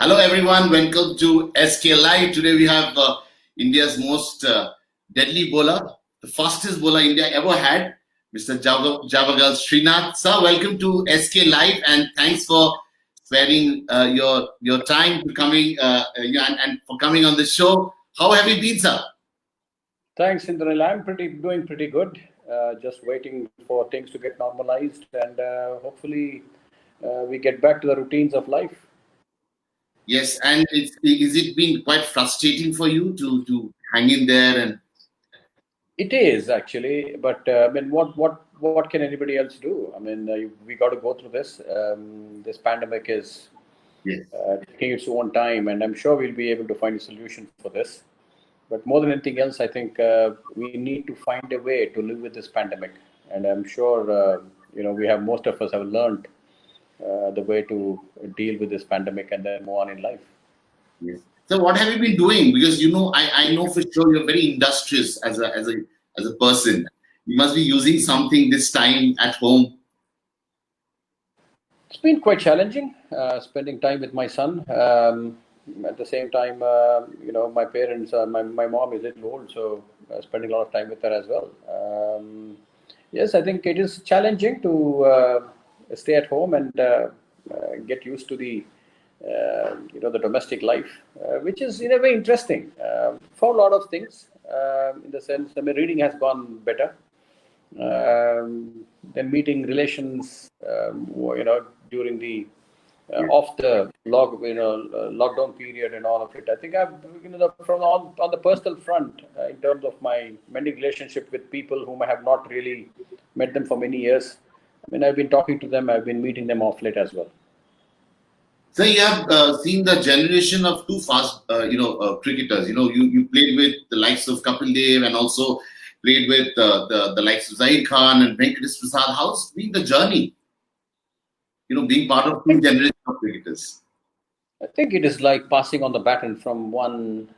Hello everyone, welcome to SKLIVE. Today we have India's most deadly bowler, the fastest bowler India ever had, Mr. Javagal Srinath. Sir, welcome to SKLIVE and thanks for sparing your time to coming and for coming on the show. How have you been, sir? Thanks, Indranil. I'm doing pretty good. Just waiting for things to get normalized, and hopefully we get back to the routines of life. Yes, and is it been quite frustrating for you to hang in there and? It is actually, but I mean, what can anybody else do? I mean, we got to go through this. This pandemic is Yes. taking its own time, and I'm sure we'll be able to find a solution for this. But more than anything else, I think we need to find a way to live with this pandemic, and I'm sure we have most of us have learned the way to deal with this pandemic and then move on in life. Yes. So what have you been doing? Because I know for sure you're very industrious as a person. You must be using something this time at home. It's been quite challenging spending time with my son. At the same time, my parents, my mom is a little old, so spending a lot of time with her as well. Yes, I think it is challenging to stay at home and get used to the domestic life, which is in a way interesting for a lot of things. In the sense, I mean, reading has gone better. Then meeting relations, during the off the lockdown period and all of it. I think I've from on the personal front in terms of my mending relationship with people whom I have not really met them for many years. I mean, I've been talking to them. I've been meeting them off late as well. So you have seen the generation of two fast, cricketers. You played with the likes of Kapil Dev and also played with the likes of Zahir Khan and Venkatesh Prasad. How's been the journey? Being part of two generations of cricketers. I think it is like passing on the baton from one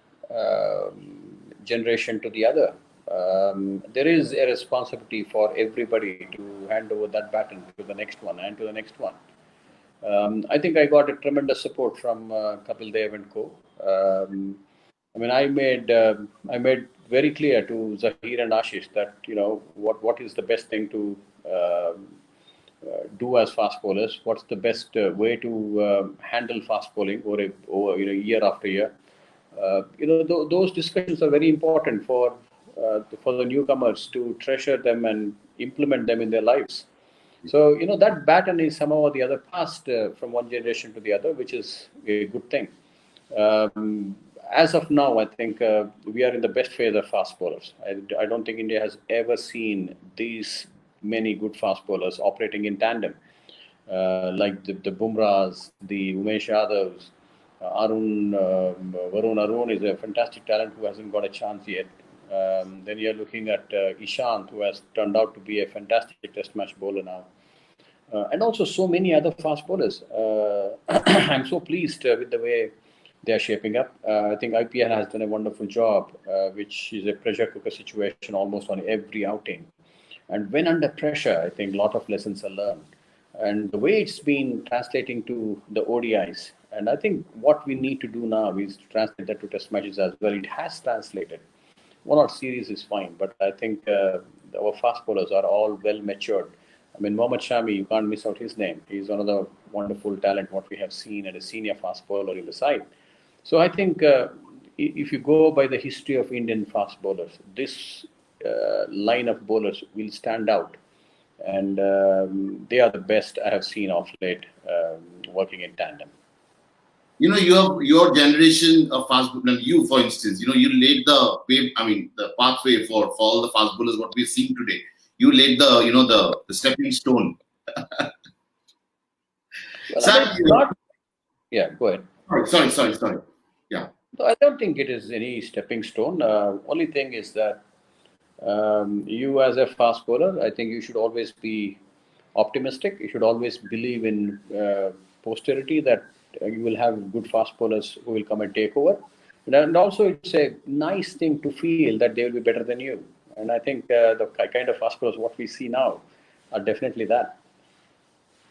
generation to the other. There is a responsibility for everybody to hand over that baton to the next one and to the next one. I think I got a tremendous support from Kapil Dev and co. I mean, I made very clear to Zahir and Ashish that what is the best thing to do as fast bowlers. What's the best way to handle fast bowling over year after year. Those discussions are very important for the newcomers to treasure them and implement them in their lives. So that baton is somehow or the other passed from one generation to the other, which is a good thing. As of now, I think we are in the best phase of fast bowlers. I don't think India has ever seen these many good fast bowlers operating in tandem, like the Bumrahs, the Umesh Yadavs, Varun Arun is a fantastic talent who hasn't got a chance yet. Then you're looking at Ishant, who has turned out to be a fantastic test match bowler now. And also so many other fast bowlers. I'm so pleased with the way they are shaping up. I think IPL has done a wonderful job, which is a pressure cooker situation almost on every outing. And when under pressure, I think a lot of lessons are learned. And the way it's been translating to the ODIs, and I think what we need to do now is to translate that to test matches as well. It has translated. One or series is fine, but I think our fast bowlers are all well matured. I mean, Mohammad Shami, you can't miss out his name. He's another wonderful talent, what we have seen, and a senior fast bowler in the side. So I think if you go by the history of Indian fast bowlers, this line of bowlers will stand out. And they are the best I have seen of late working in tandem. Your generation of fast bowlers, you, for instance, you laid the pathway for all the fast bowlers what we're seeing today. You laid the stepping stone. Well, yeah, go ahead. Sorry. Yeah. I don't think it is any stepping stone. Only thing is that you as a fast bowler, I think you should always be optimistic. You should always believe in posterity that you will have good fast bowlers who will come and take over. And also it's a nice thing to feel that they will be better than you. And I think the kind of fast bowlers what we see now are definitely that.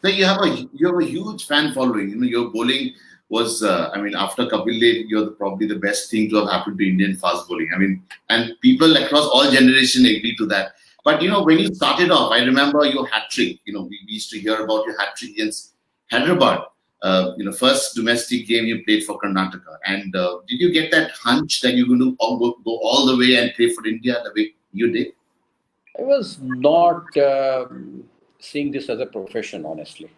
So you have a huge fan following. You're bowling was, after Kapil Dev, you're probably the best thing to have happened to Indian fast bowling. And people across all generations agree to that. But, when you started off, I remember your hat trick. We used to hear about your hat trick against Hyderabad. First domestic game you played for Karnataka. And did you get that hunch that you're going to go all the way and play for India the way you did? I was not seeing this as a profession, honestly.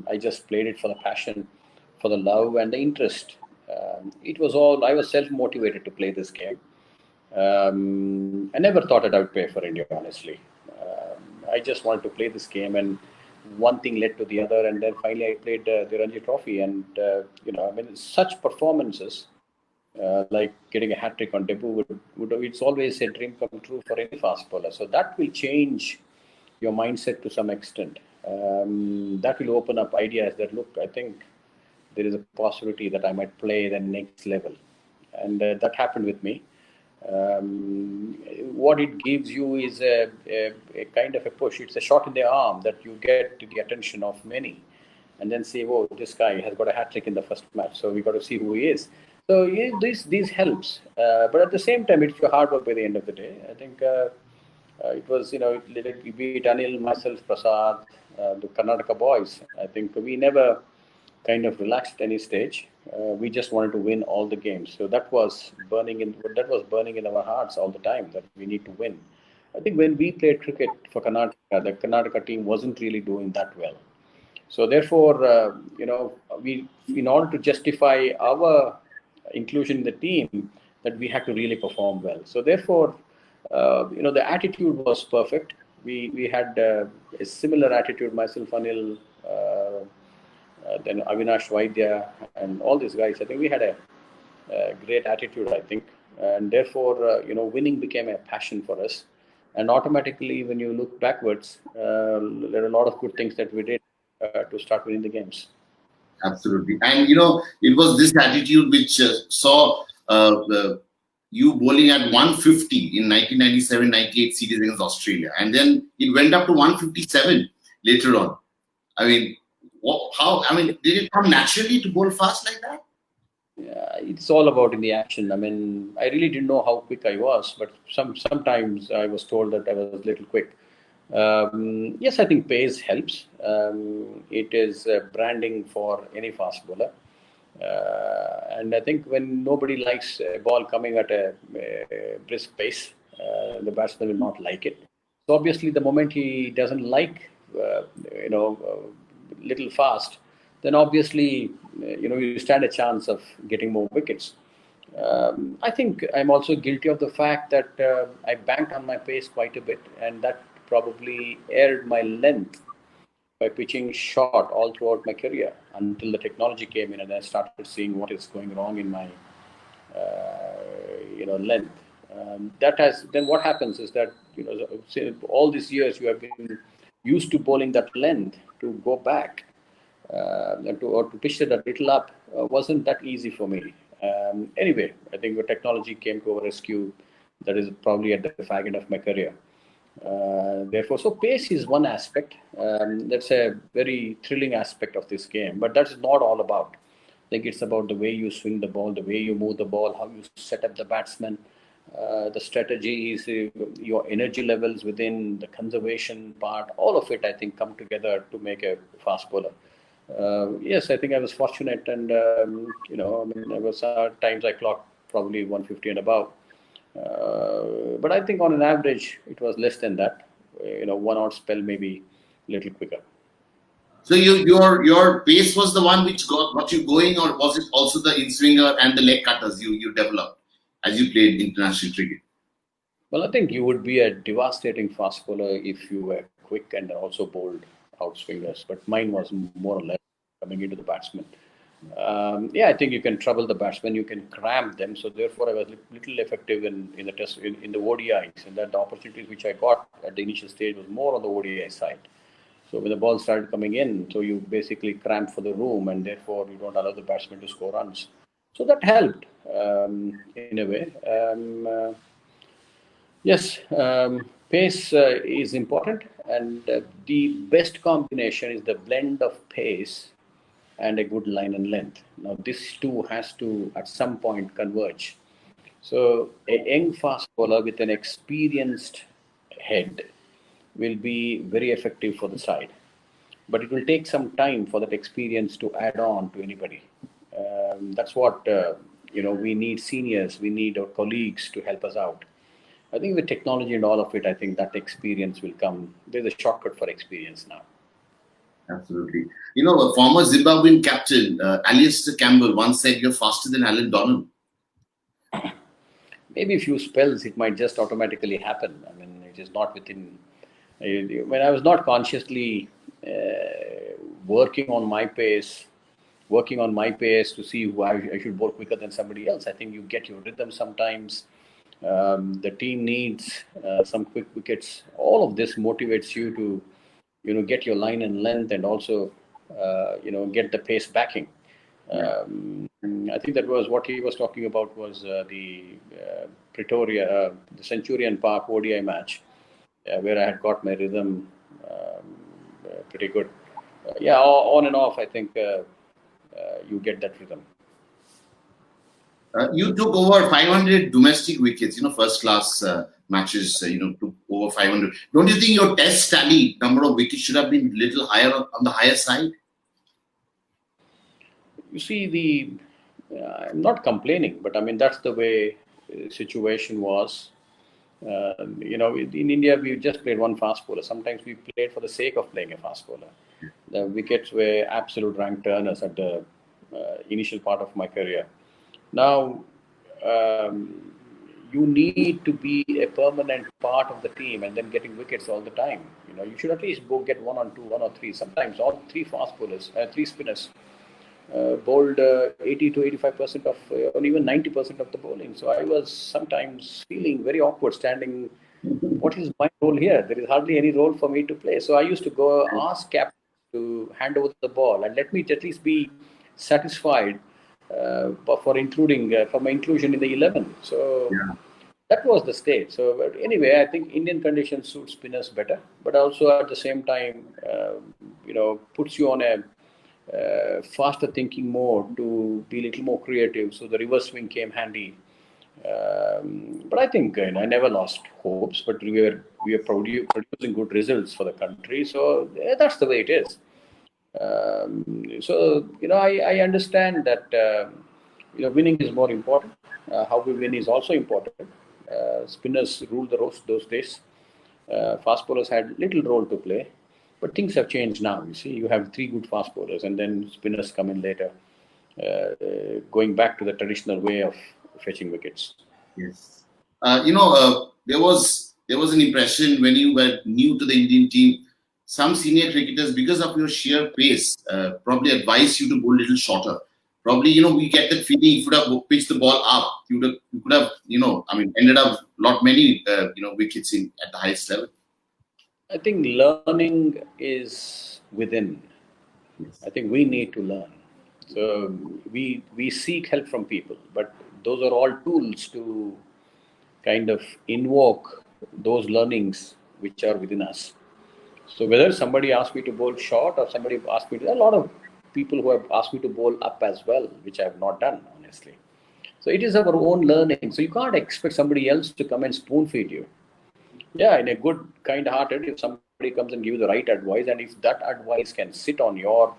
I just played it for the passion, for the love and the interest. I was self-motivated to play this game. I never thought that I would play for India, honestly. I just wanted to play this game, and one thing led to the other, and then finally I played the Ranji Trophy, and such performances, like getting a hat trick on debut, it's always a dream come true for any fast bowler. So that will change your mindset to some extent. That will open up ideas that, look, I think there is a possibility that I might play the next level. And that happened with me. What it gives you is a kind of a push. It's a shot in the arm that you get the attention of many, and then say, "Oh, this guy has got a hat trick in the first match, so we got to see who he is." So yeah, this helps, but at the same time, it's your hard work by the end of the day. I think it was, be it Anil, myself, Prasad, the Karnataka boys. I think we never kind of relaxed at any stage. We just wanted to win all the games. So that was burning in our hearts all the time, that we need to win. I think when we played cricket for Karnataka, the Karnataka team wasn't really doing that well. So therefore, we, in order to justify our inclusion in the team, that we had to really perform well. So therefore, the attitude was perfect. We had a similar attitude, myself, Anil, then Avinash Vaidya, and all these guys. I think we had a great attitude, I think. And therefore, winning became a passion for us. And automatically, when you look backwards, there are a lot of good things that we did to start winning the games. Absolutely. And, it was this attitude which saw you bowling at 150 in 1997-98 series against Australia. And then it went up to 157 later on. Did it come naturally to bowl fast like that? Yeah, it's all about in the action. I really didn't know how quick I was, but sometimes I was told that I was a little quick. Yes, I think pace helps. It is branding for any fast bowler. And I think when nobody likes a ball coming at a brisk pace, the batsman will not like it. So obviously, the moment he doesn't like, little fast, then obviously, you stand a chance of getting more wickets. I think I'm also guilty of the fact that I banked on my pace quite a bit, and that probably aired my length by pitching short all throughout my career until the technology came in and I started seeing what is going wrong in my length. Then what happens is that all these years you have been used to bowling that length, to go back or to pitch it a little up wasn't that easy for me. Anyway, I think the technology came to our rescue. That is probably at the fag end of my career. Therefore, so pace is one aspect. That's a very thrilling aspect of this game, but that's not all about. I think it's about the way you swing the ball, the way you move the ball, how you set up the batsman, the strategies, your energy levels within the conservation part. All of it, I think, come together to make a fast bowler. Yes, I think I was fortunate, and there was times I clocked probably 150 and above. But I think on an average, it was less than that. 1 odd spell maybe a little quicker. So your pace was the one which got you going, or was it also the in-swinger and the leg cutters you developed as you played international cricket? Well, I think you would be a devastating fast bowler if you were quick and also bowled out swingers. But mine was more or less coming into the batsman. I think you can trouble the batsmen, you can cramp them. So therefore, I was little effective in the test in the ODIs, and that the opportunities which I got at the initial stage was more on the ODI side. So when the ball started coming in, so you basically cramp for the room, and therefore you don't allow the batsman to score runs. So that helped in a way. Yes, pace is important, and the best combination is the blend of pace and a good line and length. Now, this two has to at some point converge. So, a young fast bowler with an experienced head will be very effective for the side. But it will take some time for that experience to add on to anybody. That's what we need seniors, we need our colleagues to help us out. I think with technology and all of it, I think that experience will come. There's a shortcut for experience now. Absolutely. A former Zimbabwean captain, Alistair Campbell, once said, "You're faster than Alan Donald." Maybe a few spells, it might just automatically happen. I mean, it is not within. When I was not consciously working on my pace to see who I should bowl quicker than somebody else. I think you get your rhythm sometimes. The team needs some quick wickets. All of this motivates you to, get your line and length, and also, get the pace backing. I think that was what he was talking about, was the Pretoria, the Centurion Park ODI match, where I had got my rhythm pretty good. On and off, I think you get that rhythm. You took over 500 domestic wickets, first class matches, took over 500. Don't you think your test tally number of wickets should have been a little higher on the higher side? You see, I'm not complaining, but I mean, that's the way the situation was. In India, we just played one fast bowler. Sometimes we played for the sake of playing a fast bowler. The wickets were absolute rank turners at the initial part of my career. Now, you need to be a permanent part of the team and then getting wickets all the time. You should at least get 1 or 2, 1 or 3. Sometimes all 3 fast bowlers, 3 spinners, bowled 80 to 85% of, or even 90% of the bowling. So I was sometimes feeling very awkward standing. What is my role here? There is hardly any role for me to play. So I used to go ask captains to hand over the ball and let me at least be satisfied for my inclusion in the 11. So that was the state. So but anyway, I think Indian conditions suit spinners better, but also at the same time, puts you on a faster thinking mode to be a little more creative. So the reverse swing came handy. But I think I never lost hopes. But we are producing good results for the country. So that's the way it is. I understand that winning is more important. How we win is also important. Spinners ruled the roast those days. Fast bowlers had little role to play. But things have changed now. You see, you have 3 good fast bowlers, and then spinners come in later, going back to the traditional way of fetching wickets. Yes. There was an impression when you were new to the Indian team. Some senior cricketers, because of your sheer pace, probably advised you to go a little shorter. Probably, we get that feeling. If you would have pitched the ball up, you could have, ended up many wickets at the highest level. I think learning is within. I think we need to learn. So we seek help from people, but those are all tools to kind of invoke those learnings which are within us. So whether somebody asked me to bowl short or somebody asked me to, a lot of people who have asked me to bowl up as well, which I have not done, honestly. So it is our own learning. So you can't expect somebody else to come and spoon feed you. Yeah, in a good, kind-hearted, if somebody comes and gives the right advice, and if that advice can sit on your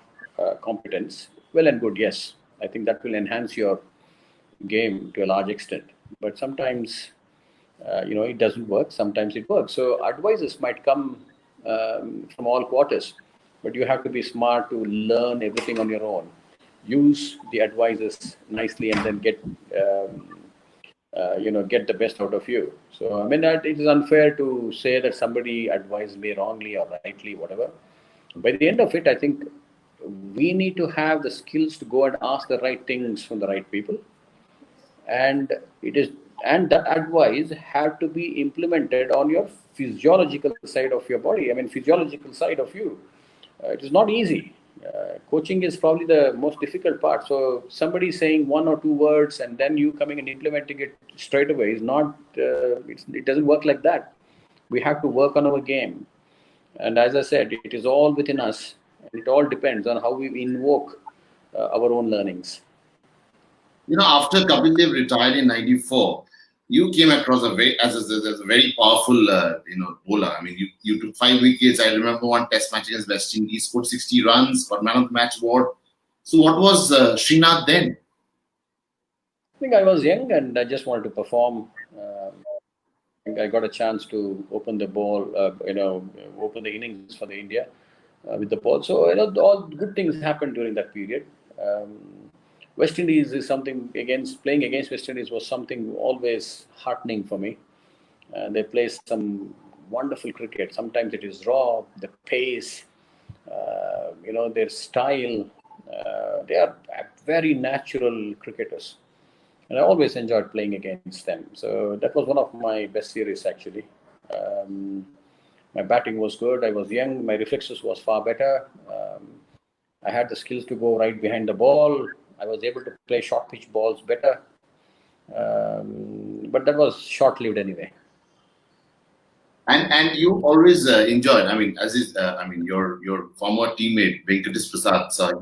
competence, well and good, yes. I think that will enhance your game to a large extent. But sometimes, it doesn't work. Sometimes it works. So advices might come from all quarters, but you have to be smart to learn everything on your own. Use the advices nicely and then get the best out of you. So, I mean, that it is unfair to say that somebody advised me wrongly or rightly, whatever. By the end of it, I think we need to have the skills to go and ask the right things from the right people. And that advice have to be implemented on your physiological side of your body. I mean, physiological side of you. It is not easy. Coaching is probably the most difficult part. So somebody saying 1 or 2 words and then you coming and implementing it straight away is not, it doesn't work like that. We have to work on our game. And as I said, it is all within us. And it all depends on how we invoke our own learnings. After Kapil Dev retired in '94, you came across as a very powerful, bowler. I mean, you took 5 wickets. I remember one Test match against West Indies, scored 60 runs, got man of the match award. So, what was Srinath then? I think I was young and I just wanted to perform. I got a chance to open the ball, open the innings for the India with the ball. So all good things happened during that period. West Indies is something playing against West Indies was something always heartening for me. They play some wonderful cricket. Sometimes it is raw, the pace, their style. They are very natural cricketers. And I always enjoyed playing against them. So that was one of my best series, actually. My batting was good. I was young. My reflexes was far better. I had the skills to go right behind the ball. I was able to play short pitch balls better. But that was short-lived anyway. And you always enjoyed. I mean, your former teammate Venkatesh Prasad, sir,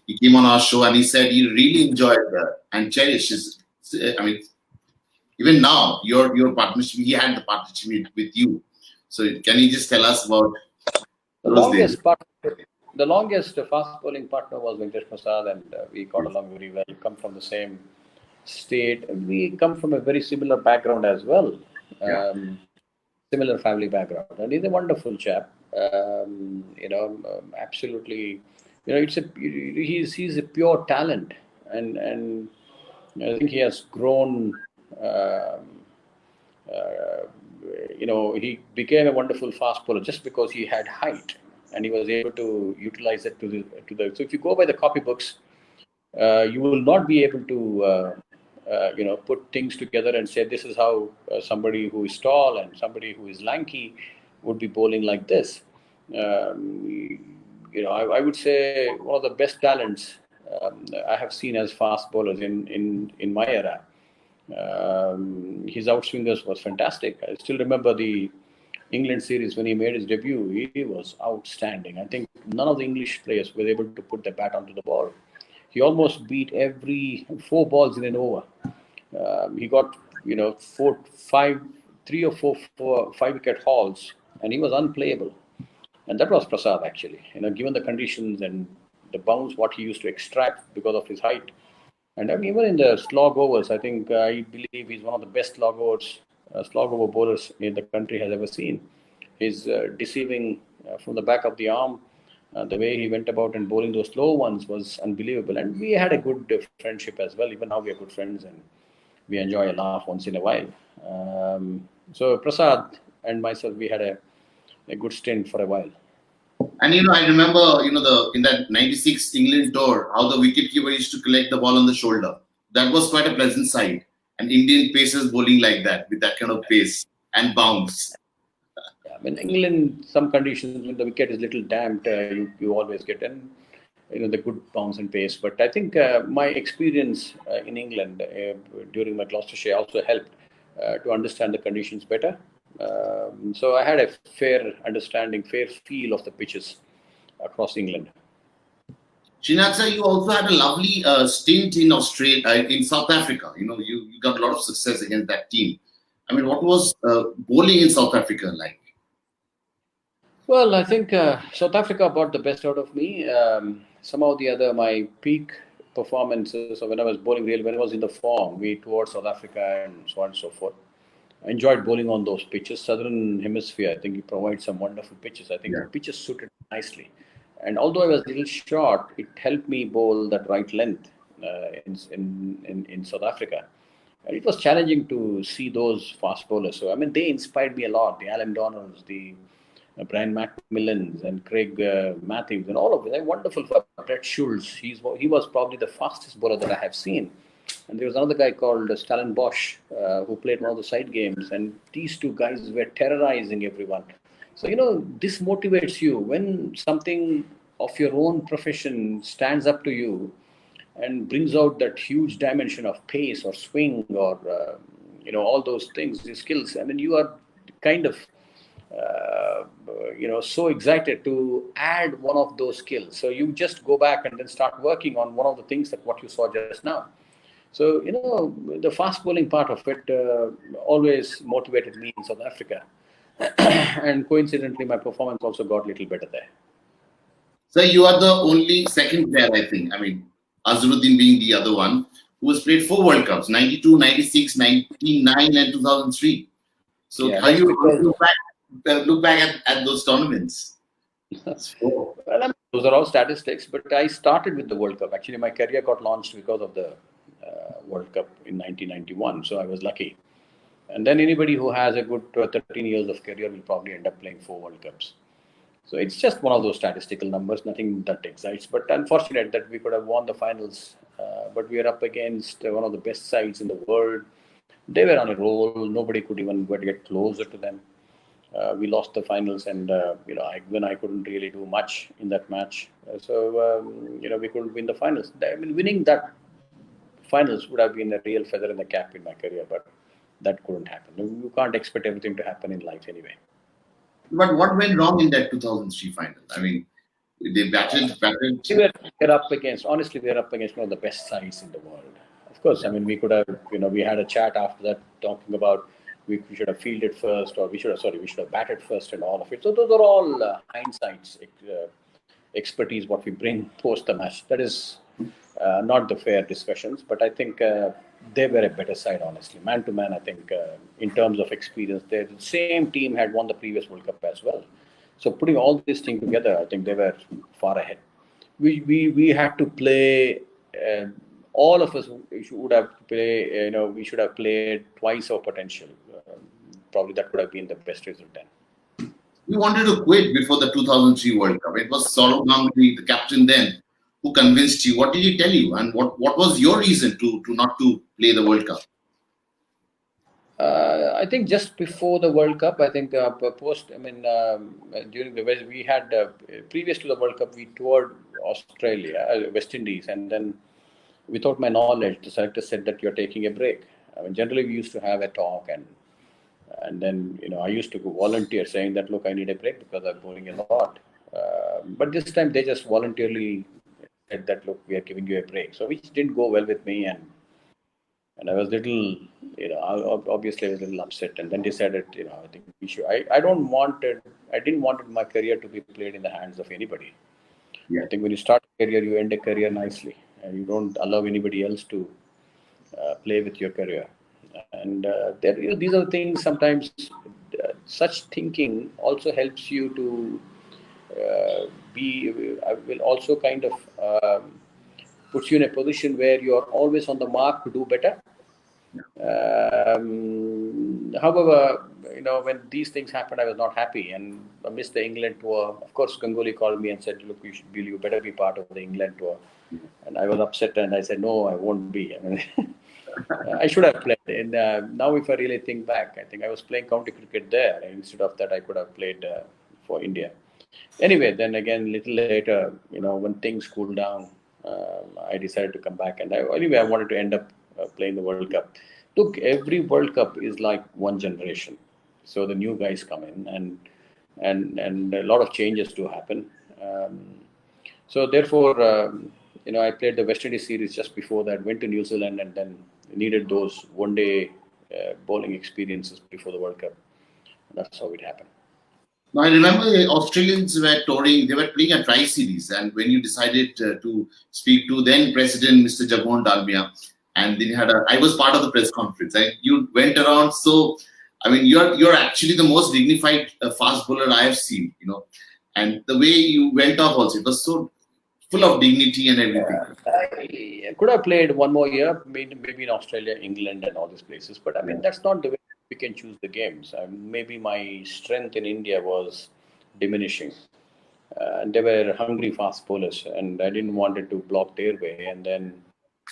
he came on our show and he said he really enjoyed and cherished his. Even now, your partnership, he had the partnership with you. So can you just tell us about those days? The longest fast bowling partner was Venkatesh Prasad, and we got along very well. We come from the same state, and we come from a very similar background as well. Similar family background, and he's a wonderful chap. Absolutely, he's a pure talent, and I think he has grown. He became a wonderful fast bowler just because he had height, and he was able to utilize it to the. So if you go by the copybooks, you will not be able to. Put things together and say this is how somebody who is tall and somebody who is lanky would be bowling like this. I would say one of the best talents I have seen as fast bowlers in my era. His outswingers was fantastic. I still remember the England series when he made his debut. He was outstanding. I think none of the English players were able to put their bat onto the ball. He almost beat every 4 balls in an over. He got 3 or 4 5-wicket hauls, and he was unplayable. And that was Prasad actually. Given the conditions and the bounce what he used to extract because of his height. And even in the slog overs, I believe he's one of the best slog over bowlers the country has ever seen. His deceiving from the back of the arm. The way he went about and bowling those slow ones was unbelievable. And we had a good friendship as well. Even now we are good friends and we enjoy a laugh once in a while. So Prasad and myself, we had a good stint for a while. And I remember in that '96 England tour, how the wicketkeeper used to collect the ball on the shoulder. That was quite a pleasant sight. And Indian pacers bowling like that with that kind of pace and bounce. In England, some conditions when the wicket is little damped, you always get the good bounce and pace. But I think my experience in England during my Gloucestershire also helped to understand the conditions better. So I had a fair understanding, fair feel of the pitches across England. Srinath sir, you also had a lovely stint in South Africa. You got a lot of success against that team. I mean, what was bowling in South Africa like? Well, I think South Africa brought the best out of me. Some or the other, my peak performances, or when I was bowling really, when I was in the form, we toured South Africa and so on and so forth. I enjoyed bowling on those pitches. Southern Hemisphere, I think it provides some wonderful pitches. I think the pitches suited nicely. And although I was a little short, it helped me bowl that right length in South Africa. And it was challenging to see those fast bowlers. So, they inspired me a lot. The Alan Donnells, the Brian McMillans and Craig Matthews and all of them. Wonderful for Brett Schultz. He was probably the fastest bowler that I have seen. And there was another guy called Stalin Bosch who played one of the side games. And these two guys were terrorizing everyone. So, this motivates you when something of your own profession stands up to you and brings out that huge dimension of pace or swing or, all those things, the skills. You are kind of so excited to add one of those skills. So you just go back and then start working on one of the things that what you saw just now. So, the fast bowling part of it always motivated me in South Africa. And coincidentally, my performance also got a little better there. So you are the only second player, I think. I mean, Azharuddin being the other one, who has played 4 World Cups, 92, 96, 99 and 2003. So Yeah, how that's you because look back at those tournaments? well, those are all statistics, but I started with the World Cup. Actually, my career got launched because of the World Cup in 1991, so I was lucky. And then anybody who has a good 13 years of career will probably end up playing 4 World Cups. So it's just one of those statistical numbers, nothing that excites. But unfortunate that we could have won the finals, but we are up against one of the best sides in the world. They were on a roll. Nobody could even get closer to them. We lost the finals, and I couldn't really do much in that match. We couldn't win the finals. I mean, winning that finals would have been a real feather in the cap in my career, but that couldn't happen. You can't expect everything to happen in life anyway. But what went wrong in that 2003 final? I mean, they battled. We're up against, honestly, we're up against one of the best sides in the world. Of course, I mean, we could have, we had a chat after that talking about we should have fielded first, or we should have batted first and all of it. So those are all hindsight's expertise, what we bring post the match. That is not the fair discussions, but I think they were a better side, honestly. Man to man, I think in terms of experience, the same team had won the previous World Cup as well. So putting all this thing together, I think they were far ahead. We had to play. All of us would have play. We should have played twice our potential. Probably that would have been the best result then. You wanted to quit before the 2003 World Cup. It was Saurav Ganguly, the captain then, who convinced you. What did he tell you, and what was your reason to not to play the World Cup? I think just before the World Cup, I think during the we had previous to the World Cup, we toured Australia, West Indies, and then without my knowledge, the selector said that you're taking a break. I mean, generally we used to have a talk, and then I used to go volunteer, saying that look, I need a break because I'm bowling a lot. But this time they just voluntarily said that look, we are giving you a break. So which didn't go well with me, and I was little, obviously I was a little upset, and then decided, I think we should. I didn't want my career to be played in the hands of anybody. Yeah. I think when you start a career, you end a career nicely, and you don't allow anybody else to play with your career. And these are the things. Sometimes such thinking also helps you to will also kind of puts you in a position where you are always on the mark to do better. However, when these things happened, I was not happy and I missed the England tour. Of course, Ganguly called me and said, look, you better be part of the England tour. And I was upset and I said, no, I won't be. I mean, I should have played. And now if I really think back, I think I was playing county cricket there. Instead of that, I could have played for India. Anyway, then again, little later, when things cooled down, I decided to come back. And I wanted to end up playing the World Cup. Look, every World Cup is like one generation. So the new guys come in and a lot of changes do happen. So therefore, I played the West Indies series just before that, went to New Zealand, and then needed those one-day bowling experiences before the World Cup. And that's how it happened. Now, I remember the Australians were touring, they were playing a tri-series, and when you decided to speak to then President Mr. Jagmohan Dalmia, and then I was part of the press conference, and you went around. So, I mean, you're actually the most dignified fast bowler I have seen, and the way you went off also, it was so full of dignity and everything. I could have played one more year, maybe in Australia, England, and all these places. But I mean, that's not the way we can choose the games. Maybe my strength in India was diminishing. And they were hungry fast bowlers, and I didn't want it to block their way, and then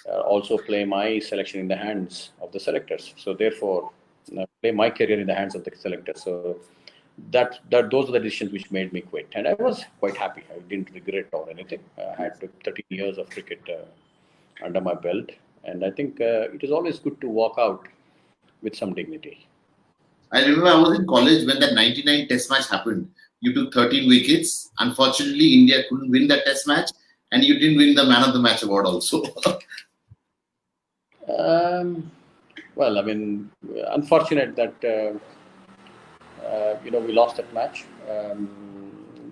also play my selection in the hands of the selectors. So therefore, play my career in the hands of the selectors. So those are the decisions which made me quit, and I was quite happy. I didn't regret or anything. I had 13 years of cricket under my belt, and I think it is always good to walk out with some dignity. I remember I was in college when that 99 test match happened. You took 13 wickets. Unfortunately, India couldn't win that test match, and you didn't win the man of the match award also. Um, well, I mean, unfortunate that we lost that match.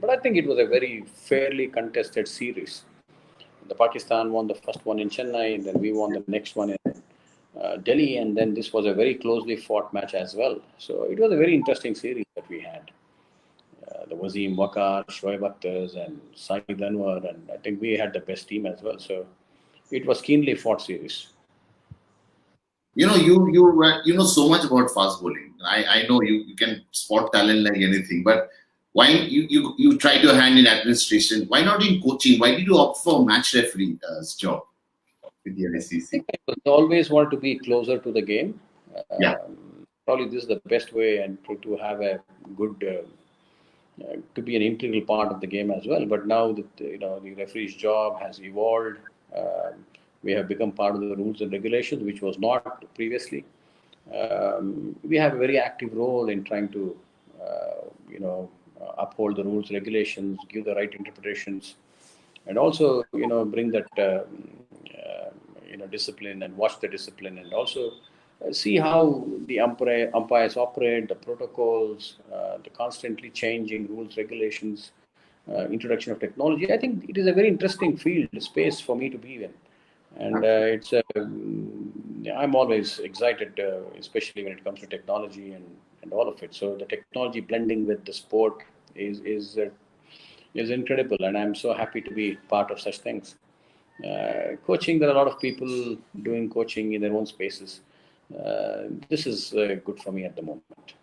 But I think it was a very fairly contested series. The Pakistan won the first one in Chennai, then we won the next one in Delhi, and then this was a very closely fought match as well. So it was a very interesting series that we had. The Wasim Wakar, Shoaib Akhtar, and Saeed Anwar, and I think we had the best team as well. So it was keenly fought series. You know so much about fast bowling. I know you can spot talent like anything, but why you tried your hand in administration? Why not in coaching? Why did you opt for match referee job with the ICC? I always wanted to be closer to the game. Yeah, Probably this is the best way and to have a good to be an integral part of the game as well. But now that the referee's job has evolved, we have become part of the rules and regulations, which was not previously. We have a very active role in trying to, uphold the rules, regulations, give the right interpretations, and also, bring that, discipline and watch the discipline, and also see how the umpires operate, the protocols, the constantly changing rules, regulations, introduction of technology. I think it is a very interesting field space for me to be in, and I'm always excited, especially when it comes to technology and all of it. So the technology blending with the sport is incredible, and I'm so happy to be part of such things. Coaching, there are a lot of people doing coaching in their own spaces. This is good for me at the moment.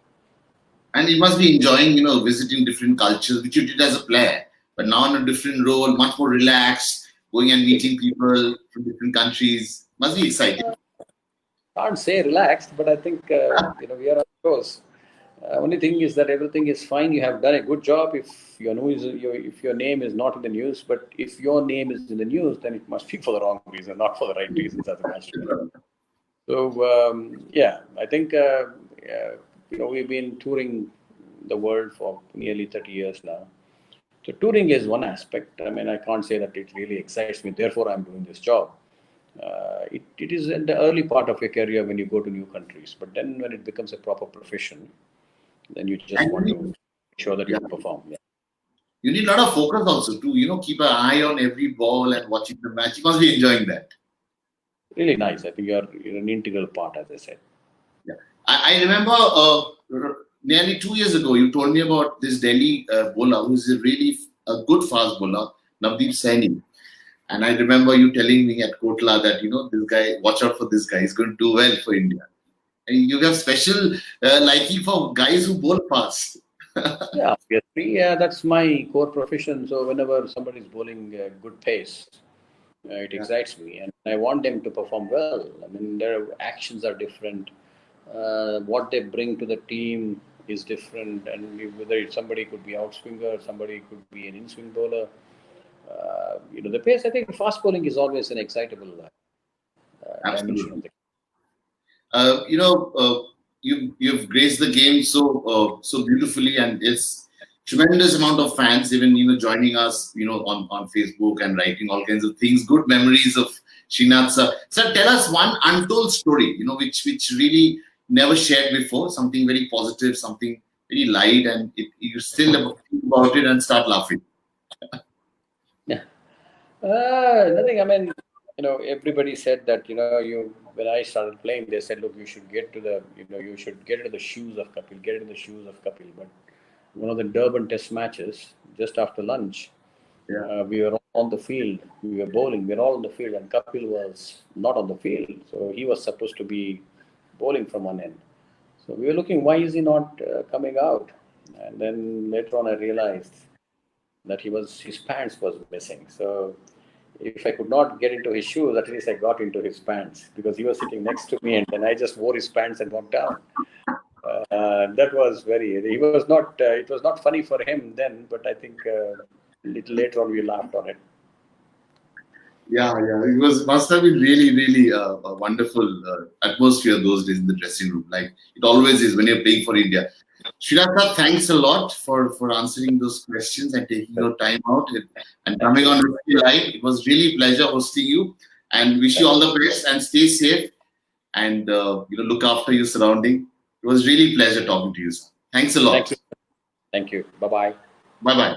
and you must be enjoying visiting different cultures, which you did as a player, but now in a different role, much more relaxed, going and meeting people from different countries. Must be exciting. Can't say relaxed, but I think we are on course. Only thing is that everything is fine. You have done a good job. If your name is not in the news, but if your name is in the news, then it must be for the wrong reason, not for the right reasons as a match. So yeah, I think we've been touring the world for nearly 30 years now. So touring is one aspect. I mean, I can't say that it really excites me. Therefore, I'm doing this job. It is in the early part of your career when you go to new countries, but then when it becomes a proper profession, then you just And want to make sure that you yeah, perform. Yeah. you need a lot of focus also to keep an eye on every ball and watching the match. You must be enjoying that. Really nice. I think you're an integral part, as I said. Yeah, I remember nearly 2 years ago you told me about this Delhi bowler who's a really a good fast bowler, Navdeep Saini. And I remember you telling me at Kotla that this guy, watch out for this guy. He's going to do well for India. And you have special liking for guys who bowl fast. Yeah, obviously, yeah, that's my core profession. So whenever somebody is bowling good pace, it excites me, and I want them to perform well. I mean, their actions are different. What they bring to the team is different, and whether somebody could be outswinger, somebody could be an in-swing bowler. The pace. I think fast bowling is always an excitable dimension of Absolutely. the. You've graced the game so beautifully, and it's tremendous amount of fans even joining us on Facebook and writing all kinds of things. Good memories of Srinath sir. Sir, tell us one untold story which really never shared before. Something very positive, something very light, and you still think about it and start laughing. Yeah. Nothing. I mean, everybody said that when I started playing, they said, look, you should get to you should get into the shoes of Kapil, get into the shoes of Kapil. But one of the Durban Test matches, just after lunch, Yeah, we were on the field. We were bowling. We were all on the field, and Kapil was not on the field. So he was supposed to be bowling from one end. So we were looking, why is he not coming out? And then later on, I realized that his pants was missing. So if I could not get into his shoes, at least I got into his pants because he was sitting next to me, and then I just wore his pants and walked down. That was very. He was not. It was not funny for him then, but I think a little later on we laughed on it. Yeah, yeah. Must have been really, really a wonderful atmosphere those days in the dressing room. Like it always is when you're playing for India. Srinath, thanks a lot for answering those questions and taking your time out and Thank coming you. on live. It was really a pleasure hosting you, and wish you all the best and stay safe and look after your surrounding. It was really a pleasure talking to you, sir. Thanks a Thank lot. you. Thank you. Bye bye. Bye bye.